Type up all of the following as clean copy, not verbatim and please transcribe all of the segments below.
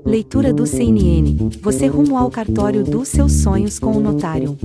Leitura do CNN. Você rumo ao cartório dos seus sonhos com o notário.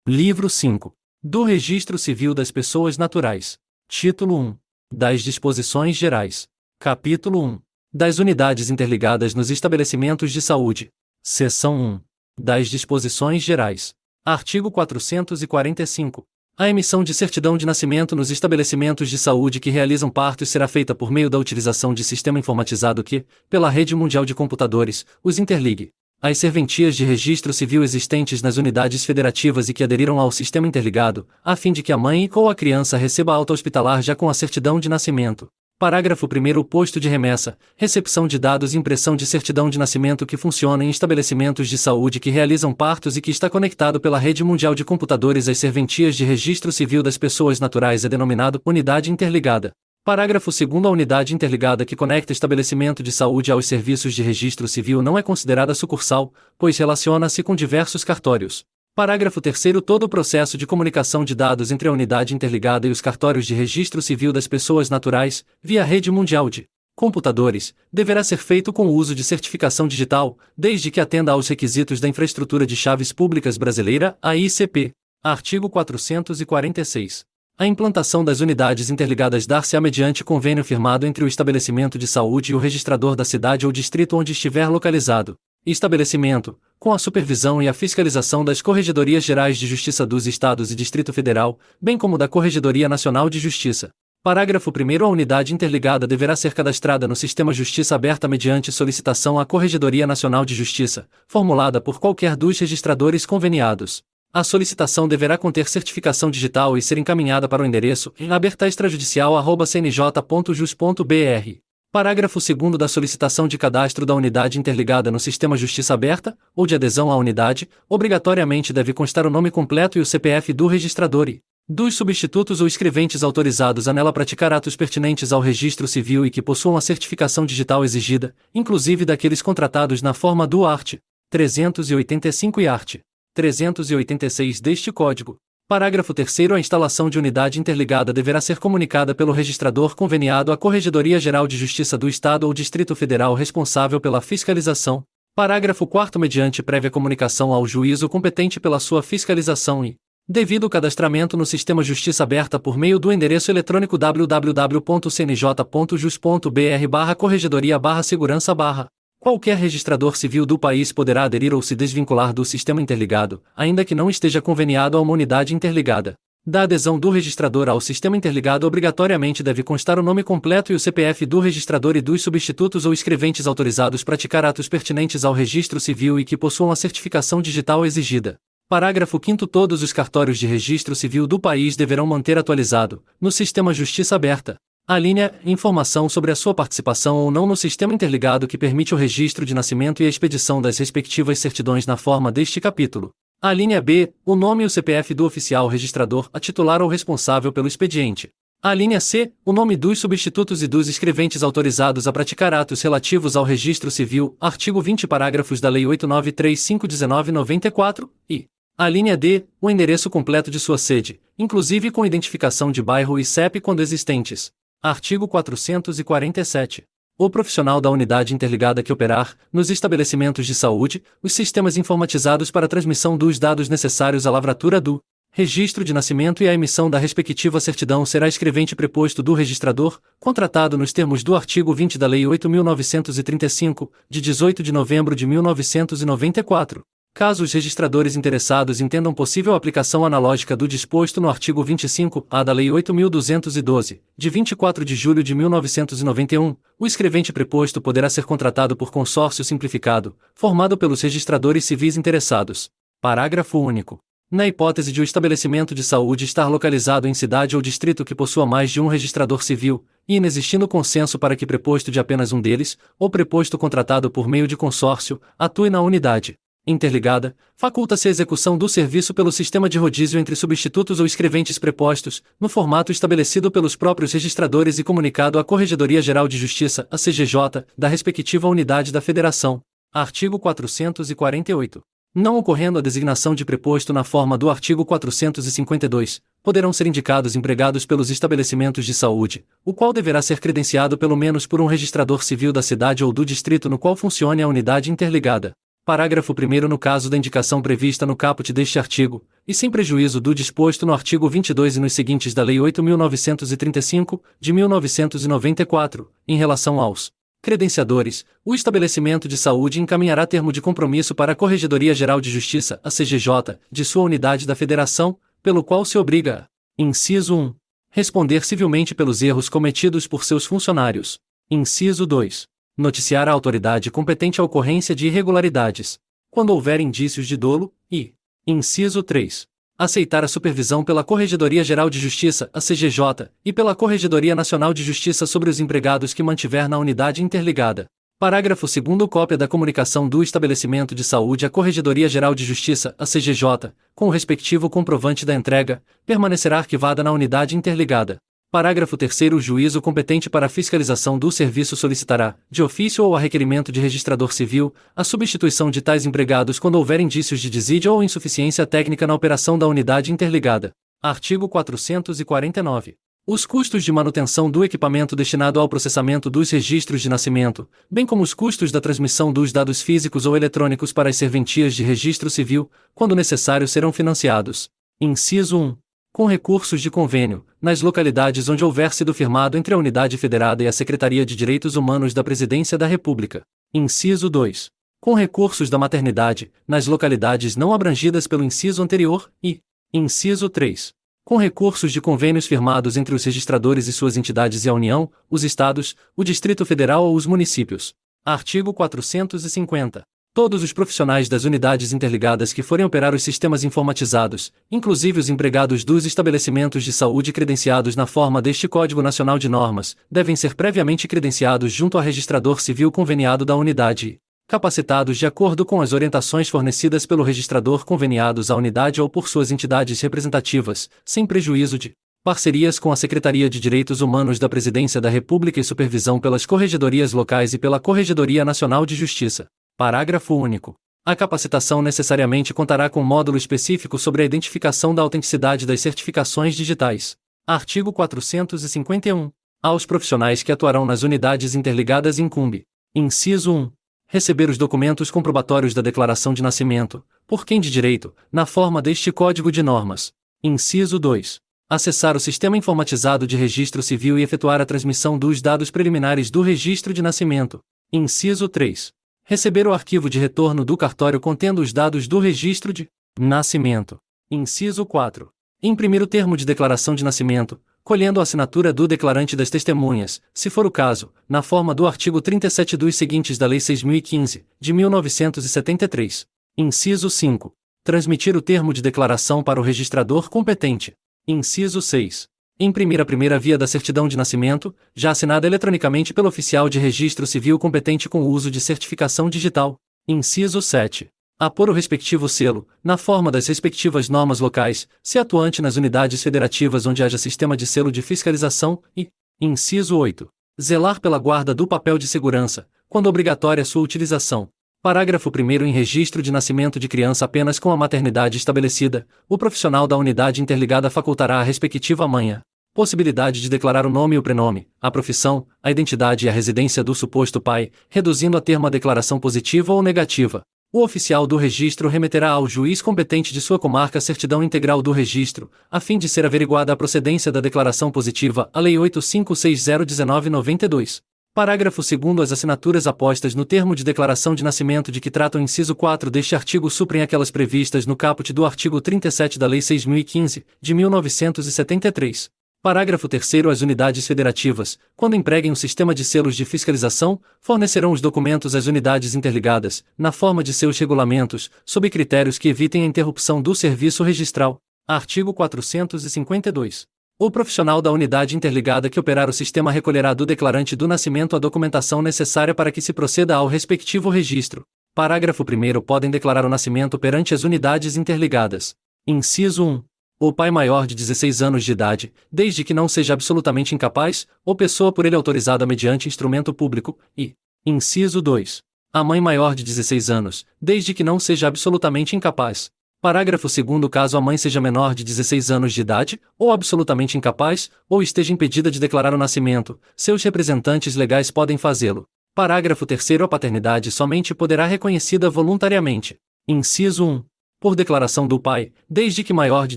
Livro 5. Do Registro Civil das Pessoas Naturais. Título 1. Das Disposições Gerais. Capítulo 1. Das Unidades Interligadas nos Estabelecimentos de Saúde. Seção 1. Das Disposições Gerais. Artigo 445. A emissão de certidão de nascimento nos estabelecimentos de saúde que realizam partos será feita por meio da utilização de sistema informatizado que, pela rede mundial de computadores, os interligue às serventias de registro civil existentes nas unidades federativas e que aderiram ao sistema interligado, a fim de que a mãe ou a criança receba alta hospitalar já com a certidão de nascimento. Parágrafo 1º. O posto de remessa, recepção de dados e impressão de certidão de nascimento que funciona em estabelecimentos de saúde que realizam partos e que está conectado pela rede mundial de computadores às serventias de registro civil das pessoas naturais é denominado Unidade Interligada. Parágrafo 2º. A unidade interligada que conecta estabelecimento de saúde aos serviços de registro civil não é considerada sucursal, pois relaciona-se com diversos cartórios. Parágrafo 3º. Todo o processo de comunicação de dados entre a unidade interligada e os cartórios de registro civil das pessoas naturais, via rede mundial de computadores, deverá ser feito com o uso de certificação digital, desde que atenda aos requisitos da Infraestrutura de Chaves Públicas Brasileira, a ICP. Artigo 446. A implantação das unidades interligadas dar-se-á mediante convênio firmado entre o estabelecimento de saúde e o registrador da cidade ou distrito onde estiver localizado. Estabelecimento, com a supervisão e a fiscalização das Corregedorias Gerais de Justiça dos Estados e Distrito Federal, bem como da Corregedoria Nacional de Justiça. Parágrafo 1º. A unidade interligada deverá ser cadastrada no Sistema Justiça Aberta mediante solicitação à Corregedoria Nacional de Justiça, formulada por qualquer dos registradores conveniados. A solicitação deverá conter certificação digital e ser encaminhada para o endereço abertaextrajudicial@cnj.jus.br. Parágrafo 2º. Da solicitação de cadastro da unidade interligada no Sistema Justiça Aberta, ou de adesão à unidade, obrigatoriamente deve constar o nome completo e o CPF do registrador e dos substitutos ou escreventes autorizados a nela praticar atos pertinentes ao registro civil e que possuam a certificação digital exigida, inclusive daqueles contratados na forma do art. 385 e art. 386 deste Código. Parágrafo 3º. A instalação de unidade interligada deverá ser comunicada pelo registrador conveniado à Corregedoria Geral de Justiça do Estado ou Distrito Federal responsável pela fiscalização. Parágrafo 4º. Mediante prévia comunicação ao juízo competente pela sua fiscalização e devido cadastramento no Sistema Justiça Aberta por meio do endereço eletrônico www.cnj.jus.br/corregedoria/segurança/. Qualquer registrador civil do país poderá aderir ou se desvincular do sistema interligado, ainda que não esteja conveniado a uma unidade interligada. Da adesão do registrador ao sistema interligado obrigatoriamente deve constar o nome completo e o CPF do registrador e dos substitutos ou escreventes autorizados praticar atos pertinentes ao registro civil e que possuam a certificação digital exigida. Parágrafo 5º. Todos os cartórios de registro civil do país deverão manter atualizado, no Sistema Justiça Aberta, a linha informação sobre a sua participação ou não no sistema interligado que permite o registro de nascimento e a expedição das respectivas certidões na forma deste capítulo. A linha B, o nome e o CPF do oficial registrador, a titular ou responsável pelo expediente. A linha C, o nome dos substitutos e dos escreventes autorizados a praticar atos relativos ao registro civil, artigo 20 parágrafos da Lei 8935/1994, e a linha D, o endereço completo de sua sede, inclusive com identificação de bairro e CEP quando existentes. Artigo 447. O profissional da unidade interligada que operar, nos estabelecimentos de saúde, os sistemas informatizados para a transmissão dos dados necessários à lavratura do registro de nascimento e à emissão da respectiva certidão será escrevente preposto do registrador, contratado nos termos do artigo 20 da Lei 8.935, de 18 de novembro de 1994. Caso os registradores interessados entendam possível aplicação analógica do disposto no artigo 25-A da Lei 8.212, de 24 de julho de 1991, o escrevente preposto poderá ser contratado por consórcio simplificado, formado pelos registradores civis interessados. Parágrafo único. Na hipótese de o estabelecimento de saúde estar localizado em cidade ou distrito que possua mais de um registrador civil, e inexistindo consenso para que preposto de apenas um deles, ou preposto contratado por meio de consórcio, atue na unidade interligada, faculta-se a execução do serviço pelo sistema de rodízio entre substitutos ou escreventes prepostos, no formato estabelecido pelos próprios registradores e comunicado à Corregedoria Geral de Justiça, a CGJ, da respectiva unidade da Federação. Artigo 448. Não ocorrendo a designação de preposto na forma do artigo 452, poderão ser indicados empregados pelos estabelecimentos de saúde, o qual deverá ser credenciado pelo menos por um registrador civil da cidade ou do distrito no qual funcione a unidade interligada. Parágrafo 1º. No caso da indicação prevista no caput deste artigo, e sem prejuízo do disposto no artigo 22 e nos seguintes da Lei 8.935, de 1994, em relação aos credenciadores, o estabelecimento de saúde encaminhará termo de compromisso para a Corregedoria Geral de Justiça, a CGJ, de sua unidade da Federação, pelo qual se obriga a: inciso 1. Responder civilmente pelos erros cometidos por seus funcionários. Inciso 2. Noticiar à autoridade competente a ocorrência de irregularidades, quando houver indícios de dolo, e, inciso 3. Aceitar a supervisão pela Corregedoria Geral de Justiça, a CGJ, e pela Corregedoria Nacional de Justiça sobre os empregados que mantiver na unidade interligada. Parágrafo 2º. Cópia da comunicação do estabelecimento de saúde à Corregedoria Geral de Justiça, a CGJ, com o respectivo comprovante da entrega, permanecerá arquivada na unidade interligada. Parágrafo 3º. O juízo competente para a fiscalização do serviço solicitará, de ofício ou a requerimento de registrador civil, a substituição de tais empregados quando houver indícios de desídia ou insuficiência técnica na operação da unidade interligada. Artigo 449. Os custos de manutenção do equipamento destinado ao processamento dos registros de nascimento, bem como os custos da transmissão dos dados físicos ou eletrônicos para as serventias de registro civil, quando necessário, serão financiados. Inciso 1. Com recursos de convênio, nas localidades onde houver sido firmado entre a Unidade Federada e a Secretaria de Direitos Humanos da Presidência da República. Inciso 2. Com recursos da maternidade, nas localidades não abrangidas pelo inciso anterior, e, inciso 3. Com recursos de convênios firmados entre os registradores e suas entidades e a União, os Estados, o Distrito Federal ou os municípios. Artigo 450. Todos os profissionais das unidades interligadas que forem operar os sistemas informatizados, inclusive os empregados dos estabelecimentos de saúde credenciados na forma deste Código Nacional de Normas, devem ser previamente credenciados junto ao registrador civil conveniado da unidade e capacitados de acordo com as orientações fornecidas pelo registrador conveniados à unidade ou por suas entidades representativas, sem prejuízo de parcerias com a Secretaria de Direitos Humanos da Presidência da República e supervisão pelas corregedorias locais e pela Corregedoria Nacional de Justiça. Parágrafo único. A capacitação necessariamente contará com módulo específico sobre a identificação da autenticidade das certificações digitais. Artigo 451. Aos profissionais que atuarão nas unidades interligadas incumbe: inciso 1. Receber os documentos comprobatórios da declaração de nascimento, por quem de direito, na forma deste Código de Normas. Inciso 2. Acessar o sistema informatizado de registro civil e efetuar a transmissão dos dados preliminares do registro de nascimento. Inciso 3. Receber o arquivo de retorno do cartório contendo os dados do registro de nascimento. Inciso 4. Imprimir o termo de declaração de nascimento, colhendo a assinatura do declarante das testemunhas, se for o caso, na forma do artigo 37 dos seguintes da Lei 6.015, de 1973. Inciso 5. Transmitir o termo de declaração para o registrador competente. Inciso 6. Imprimir a primeira via da certidão de nascimento, já assinada eletronicamente pelo oficial de registro civil competente com o uso de certificação digital. Inciso 7. Apor o respectivo selo, na forma das respectivas normas locais, se atuante nas unidades federativas onde haja sistema de selo de fiscalização, e, inciso 8. Zelar pela guarda do papel de segurança, quando obrigatória sua utilização. Parágrafo 1º. Em registro de nascimento de criança apenas com a maternidade estabelecida, o profissional da unidade interligada facultará a respectiva manha possibilidade de declarar o nome e o prenome, a profissão, a identidade e a residência do suposto pai, reduzindo a termo a declaração positiva ou negativa. O oficial do registro remeterá ao juiz competente de sua comarca a certidão integral do registro, a fim de ser averiguada a procedência da declaração positiva, a Lei 8560/1992. Parágrafo 2º. As assinaturas apostas no termo de declaração de nascimento de que trata o inciso 4 deste artigo suprem aquelas previstas no caput do artigo 37 da Lei 6.015, de 1973. Parágrafo 3º. As unidades federativas, quando empreguem um sistema de selos de fiscalização, fornecerão os documentos às unidades interligadas, na forma de seus regulamentos, sob critérios que evitem a interrupção do serviço registral. Artigo 452. O profissional da unidade interligada que operar o sistema recolherá do declarante do nascimento a documentação necessária para que se proceda ao respectivo registro. Parágrafo 1º. Podem declarar o nascimento perante as unidades interligadas. Inciso 1. O pai maior de 16 anos de idade, desde que não seja absolutamente incapaz, ou pessoa por ele autorizada mediante instrumento público, e, inciso 2. A mãe maior de 16 anos, desde que não seja absolutamente incapaz. Parágrafo 2º. Caso a mãe seja menor de 16 anos de idade, ou absolutamente incapaz, ou esteja impedida de declarar o nascimento, seus representantes legais podem fazê-lo. Parágrafo 3º. A paternidade somente poderá reconhecida voluntariamente. Inciso 1. Por declaração do pai, desde que maior de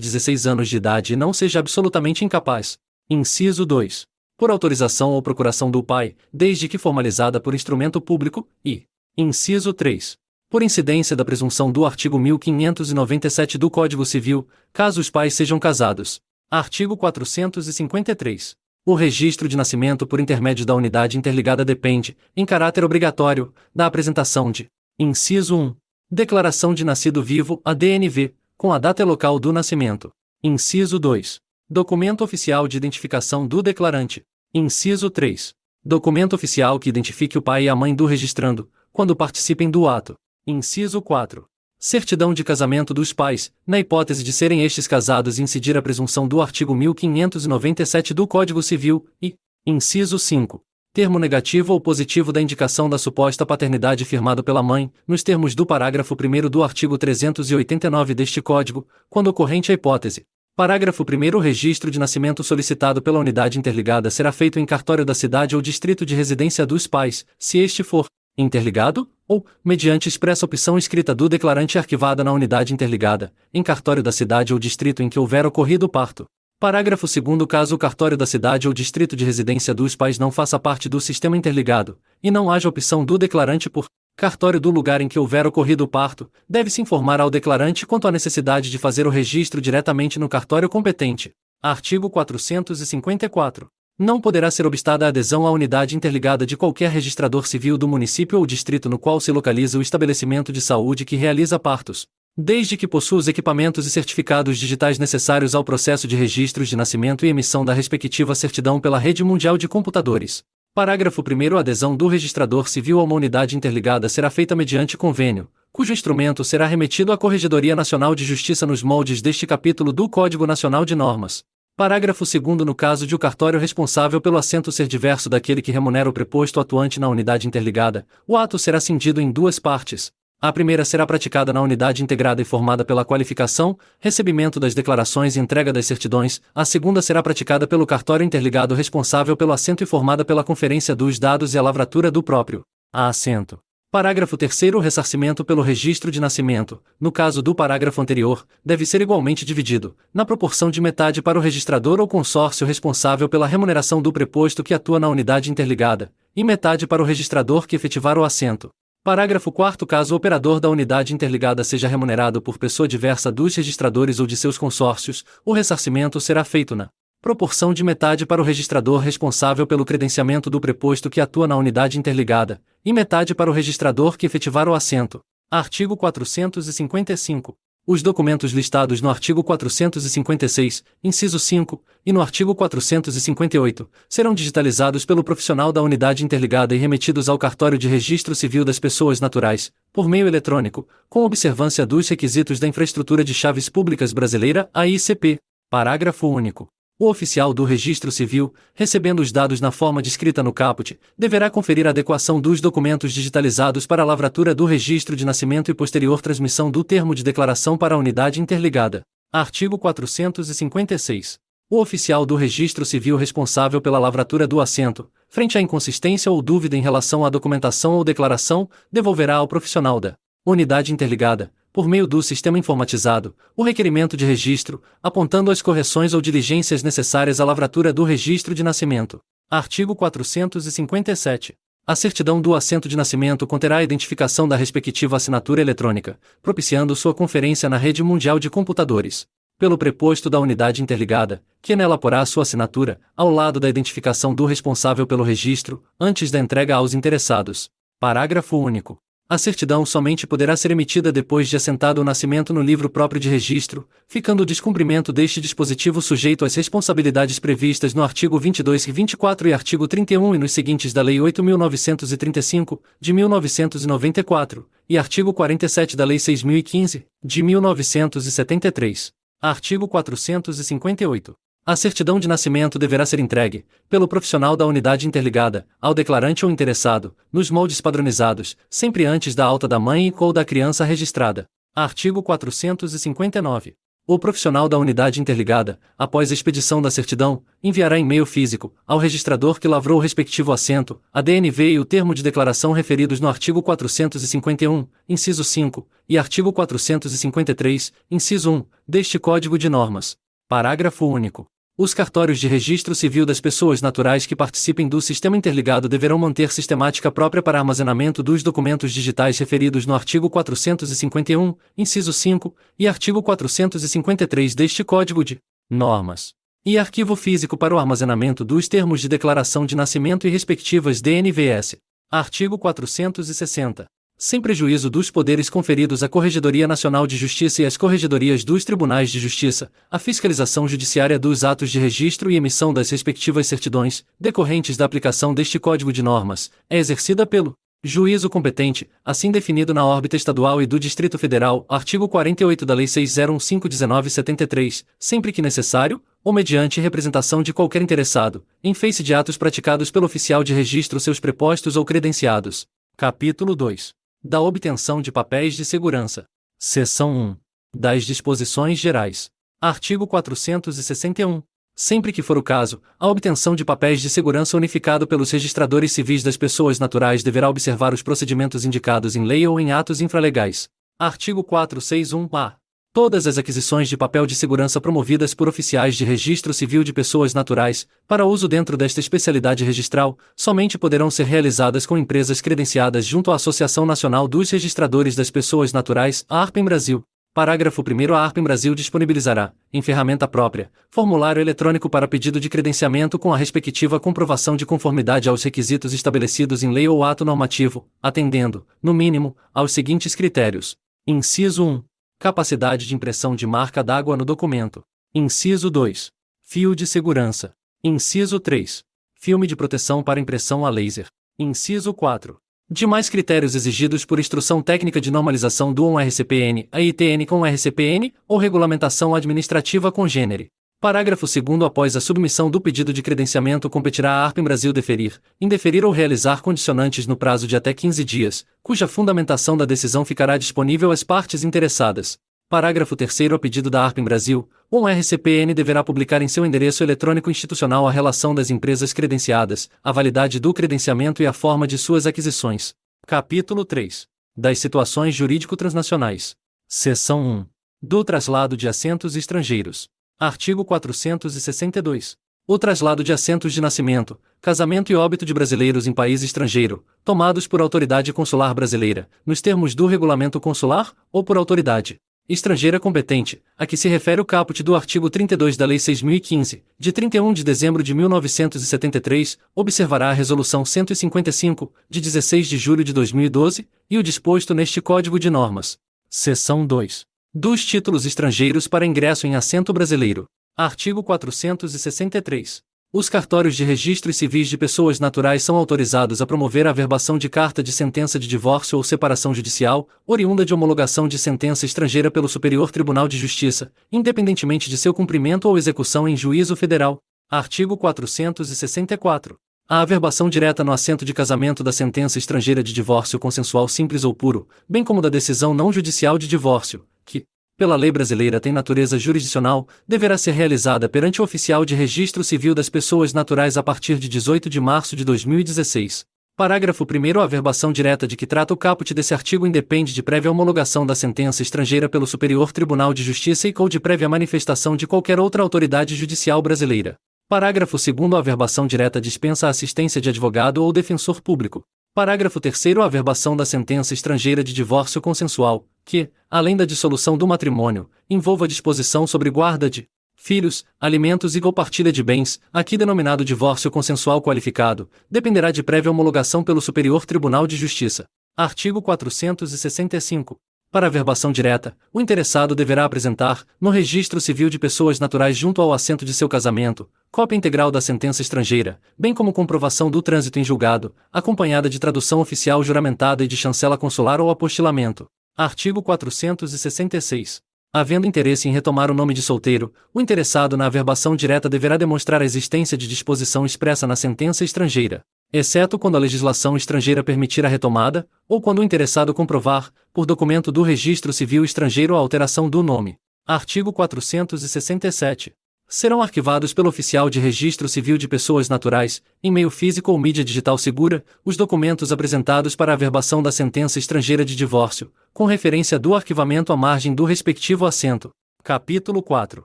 16 anos de idade e não seja absolutamente incapaz. Inciso 2. Por autorização ou procuração do pai, desde que formalizada por instrumento público, e. Inciso 3. Por incidência da presunção do artigo 1597 do Código Civil, caso os pais sejam casados. Artigo 453. O registro de nascimento por intermédio da unidade interligada depende, em caráter obrigatório, da apresentação de. Inciso 1. Declaração de nascido vivo, ADNV, com a data e local do nascimento. Inciso 2. Documento oficial de identificação do declarante. Inciso 3. Documento oficial que identifique o pai e a mãe do registrando, quando participem do ato. Inciso 4. Certidão de casamento dos pais, na hipótese de serem estes casados e incidir a presunção do artigo 1597 do Código Civil, e. Inciso 5. Termo negativo ou positivo da indicação da suposta paternidade firmado pela mãe, nos termos do parágrafo 1º do artigo 389 deste Código, quando ocorrente a hipótese. Parágrafo 1º. O registro de nascimento solicitado pela unidade interligada será feito em cartório da cidade ou distrito de residência dos pais, se este for interligado, ou, mediante expressa opção escrita do declarante arquivada na unidade interligada, em cartório da cidade ou distrito em que houver ocorrido o parto. Parágrafo 2º. Caso o cartório da cidade ou distrito de residência dos pais não faça parte do sistema interligado, e não haja opção do declarante por cartório do lugar em que houver ocorrido o parto, deve-se informar ao declarante quanto à necessidade de fazer o registro diretamente no cartório competente. Artigo 454. Não poderá ser obstada a adesão à unidade interligada de qualquer registrador civil do município ou distrito no qual se localiza o estabelecimento de saúde que realiza partos, desde que possua os equipamentos e certificados digitais necessários ao processo de registros de nascimento e emissão da respectiva certidão pela Rede Mundial de Computadores. Parágrafo 1º. A adesão do registrador civil a uma unidade interligada será feita mediante convênio, cujo instrumento será remetido à Corregedoria Nacional de Justiça nos moldes deste capítulo do Código Nacional de Normas. Parágrafo 2º. No caso de o cartório responsável pelo assento ser diverso daquele que remunera o preposto atuante na unidade interligada, o ato será cindido em duas partes. A primeira será praticada na unidade integrada e formada pela qualificação, recebimento das declarações e entrega das certidões. A segunda será praticada pelo cartório interligado responsável pelo assento e formada pela conferência dos dados e a lavratura do próprio assento. Parágrafo 3º. O ressarcimento pelo registro de nascimento, no caso do parágrafo anterior, deve ser igualmente dividido, na proporção de metade para o registrador ou consórcio responsável pela remuneração do preposto que atua na unidade interligada, e metade para o registrador que efetivar o assento. Parágrafo 4º. Caso o operador da unidade interligada seja remunerado por pessoa diversa dos registradores ou de seus consórcios, o ressarcimento será feito na proporção de metade para o registrador responsável pelo credenciamento do preposto que atua na unidade interligada, e metade para o registrador que efetivar o assento. Artigo 455. Os documentos listados no artigo 456, inciso 5, e no artigo 458, serão digitalizados pelo profissional da unidade interligada e remetidos ao cartório de registro civil das pessoas naturais, por meio eletrônico, com observância dos requisitos da Infraestrutura de Chaves Públicas Brasileira, AICP. Parágrafo único. O oficial do registro civil, recebendo os dados na forma descrita no caput, deverá conferir a adequação dos documentos digitalizados para a lavratura do registro de nascimento e posterior transmissão do termo de declaração para a unidade interligada. Artigo 456. O oficial do registro civil responsável pela lavratura do assento, frente à inconsistência ou dúvida em relação à documentação ou declaração, devolverá ao profissional da unidade interligada, por meio do sistema informatizado, o requerimento de registro, apontando as correções ou diligências necessárias à lavratura do registro de nascimento. Artigo 457. A certidão do assento de nascimento conterá a identificação da respectiva assinatura eletrônica, propiciando sua conferência na Rede Mundial de Computadores, pelo preposto da unidade interligada, que nela porá sua assinatura, ao lado da identificação do responsável pelo registro, antes da entrega aos interessados. Parágrafo único. A certidão somente poderá ser emitida depois de assentado o nascimento no livro próprio de registro, ficando o descumprimento deste dispositivo sujeito às responsabilidades previstas no artigo 22 e 24 e artigo 31 e nos seguintes da Lei 8.935, de 1994, e artigo 47 da Lei 6.015, de 1973. Artigo 458. A certidão de nascimento deverá ser entregue, pelo profissional da unidade interligada, ao declarante ou interessado, nos moldes padronizados, sempre antes da alta da mãe ou da criança registrada. Artigo 459. O profissional da unidade interligada, após a expedição da certidão, enviará em meio físico, ao registrador que lavrou o respectivo assento, a DNV e o termo de declaração referidos no artigo 451, inciso 5, e artigo 453, inciso 1, deste Código de Normas. Parágrafo único. Os cartórios de registro civil das pessoas naturais que participem do sistema interligado deverão manter sistemática própria para armazenamento dos documentos digitais referidos no artigo 451, inciso 5, e artigo 453 deste Código de Normas. E arquivo físico para o armazenamento dos termos de declaração de nascimento e respectivas DNVS. Artigo 460. Sem prejuízo dos poderes conferidos à Corregedoria Nacional de Justiça e às Corregedorias dos Tribunais de Justiça, a fiscalização judiciária dos atos de registro e emissão das respectivas certidões, decorrentes da aplicação deste Código de Normas, é exercida pelo juízo competente, assim definido na órbita estadual e do Distrito Federal, artigo 48 da Lei 6015/1973, sempre que necessário, ou mediante representação de qualquer interessado, em face de atos praticados pelo oficial de registro seus prepostos ou credenciados. Capítulo 2. Da obtenção de papéis de segurança. Seção 1. Das disposições gerais. Artigo 461. Sempre que for o caso, a obtenção de papéis de segurança unificado pelos registradores civis das pessoas naturais deverá observar os procedimentos indicados em lei ou em atos infralegais. Artigo 461-A. Todas as aquisições de papel de segurança promovidas por oficiais de registro civil de pessoas naturais, para uso dentro desta especialidade registral, somente poderão ser realizadas com empresas credenciadas junto à Associação Nacional dos Registradores das Pessoas Naturais, a ARPEM Brasil. Parágrafo 1º. A ARPEM Brasil disponibilizará, em ferramenta própria, formulário eletrônico para pedido de credenciamento com a respectiva comprovação de conformidade aos requisitos estabelecidos em lei ou ato normativo, atendendo, no mínimo, aos seguintes critérios. Inciso 1. Capacidade de impressão de marca d'água no documento. Inciso 2. Fio de segurança. Inciso 3. Filme de proteção para impressão a laser. Inciso 4. Demais critérios exigidos por Instrução Técnica de Normalização do RCPN, a ITN com RCPN, ou Regulamentação Administrativa congênere. Parágrafo 2º. Após a submissão do pedido de credenciamento competirá à ARPEM Brasil deferir, indeferir ou realizar condicionantes no prazo de até 15 dias, cuja fundamentação da decisão ficará disponível às partes interessadas. Parágrafo 3º. A pedido da ARPEM Brasil, o RCPN deverá publicar em seu endereço eletrônico institucional a relação das empresas credenciadas, a validade do credenciamento e a forma de suas aquisições. Capítulo 3. Das situações jurídico-transnacionais. Seção 1. Do traslado de assentos estrangeiros. Artigo 462. O traslado de assentos de nascimento, casamento e óbito de brasileiros em país estrangeiro, tomados por autoridade consular brasileira, nos termos do regulamento consular, ou por autoridade estrangeira competente, a que se refere o caput do artigo 32 da Lei 6.015, de 31 de dezembro de 1973, observará a Resolução 155, de 16 de julho de 2012, e o disposto neste Código de Normas. Seção 2. Dos títulos estrangeiros para ingresso em assento brasileiro. Artigo 463. Os cartórios de registros civis de pessoas naturais são autorizados a promover a averbação de carta de sentença de divórcio ou separação judicial, oriunda de homologação de sentença estrangeira pelo Superior Tribunal de Justiça, independentemente de seu cumprimento ou execução em juízo federal. Artigo 464. A averbação direta no assento de casamento da sentença estrangeira de divórcio consensual simples ou puro, bem como da decisão não judicial de divórcio, que, pela lei brasileira tem natureza jurisdicional, deverá ser realizada perante o oficial de registro civil das pessoas naturais a partir de 18 de março de 2016. Parágrafo 1º. A averbação direta de que trata o caput desse artigo independe de prévia homologação da sentença estrangeira pelo Superior Tribunal de Justiça e ou de prévia manifestação de qualquer outra autoridade judicial brasileira. Parágrafo 2º. A averbação direta dispensa a assistência de advogado ou defensor público. Parágrafo 3º. A averbação da sentença estrangeira de divórcio consensual, que, além da dissolução do matrimônio, envolva disposição sobre guarda de filhos, alimentos e ou partilha de bens, aqui denominado divórcio consensual qualificado, dependerá de prévia homologação pelo Superior Tribunal de Justiça. Artigo 465. Para averbação direta, o interessado deverá apresentar, no Registro Civil de Pessoas Naturais junto ao assento de seu casamento, cópia integral da sentença estrangeira, bem como comprovação do trânsito em julgado, acompanhada de tradução oficial juramentada e de chancela consular ou apostilamento. Artigo 466. Havendo interesse em retomar o nome de solteiro, o interessado na averbação direta deverá demonstrar a existência de disposição expressa na sentença estrangeira. exceto quando a legislação estrangeira permitir a retomada, ou quando o interessado comprovar, por documento do Registro Civil Estrangeiro a alteração do nome. Artigo 467. Serão arquivados pelo oficial de registro civil de pessoas naturais, em meio físico ou mídia digital segura, os documentos apresentados para a averbação da sentença estrangeira de divórcio, com referência do arquivamento à margem do respectivo assento. Capítulo 4.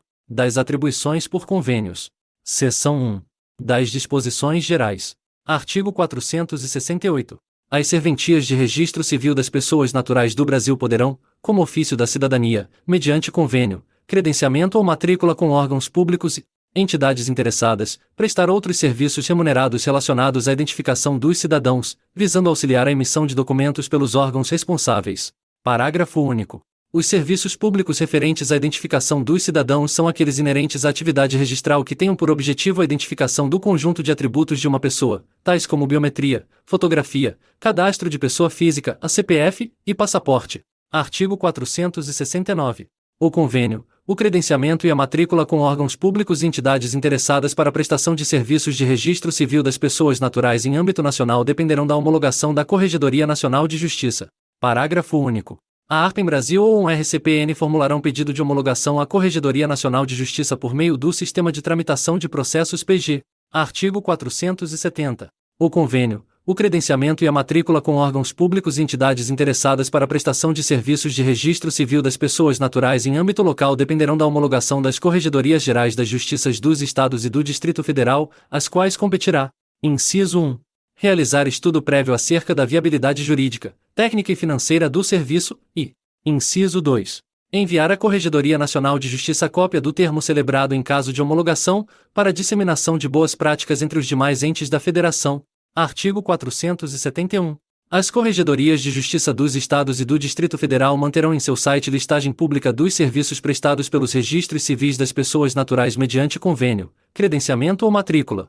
Das atribuições por convênios. Seção 1. Das disposições gerais. Artigo 468. As serventias de registro civil das pessoas naturais do Brasil poderão, como ofício da cidadania, mediante convênio, credenciamento ou matrícula com órgãos públicos e entidades interessadas, prestar outros serviços remunerados relacionados à identificação dos cidadãos, visando auxiliar a emissão de documentos pelos órgãos responsáveis. Parágrafo único. Os serviços públicos referentes à identificação dos cidadãos são aqueles inerentes à atividade registral que tenham por objetivo a identificação do conjunto de atributos de uma pessoa, tais como biometria, fotografia, cadastro de pessoa física, a CPF e passaporte. Artigo 469. O convênio, o credenciamento e a matrícula com órgãos públicos e entidades interessadas para a prestação de serviços de registro civil das pessoas naturais em âmbito nacional dependerão da homologação da Corregedoria Nacional de Justiça. Parágrafo único. A ARPEM Brasil ou um RCPN formularão pedido de homologação à Corregedoria Nacional de Justiça por meio do Sistema de Tramitação de Processos PG. Artigo 470. O convênio, o credenciamento e a matrícula com órgãos públicos e entidades interessadas para a prestação de serviços de registro civil das pessoas naturais em âmbito local dependerão da homologação das Corregedorias Gerais das Justiças dos Estados e do Distrito Federal, às quais competirá: inciso 1. Realizar estudo prévio acerca da viabilidade jurídica, técnica e financeira do serviço e, inciso 2. Enviar à Corregedoria Nacional de Justiça cópia do termo celebrado em caso de homologação, para disseminação de boas práticas entre os demais entes da Federação. Artigo 471. As Corregedorias de Justiça dos Estados e do Distrito Federal manterão em seu site listagem pública dos serviços prestados pelos registros civis das pessoas naturais mediante convênio, credenciamento ou matrícula.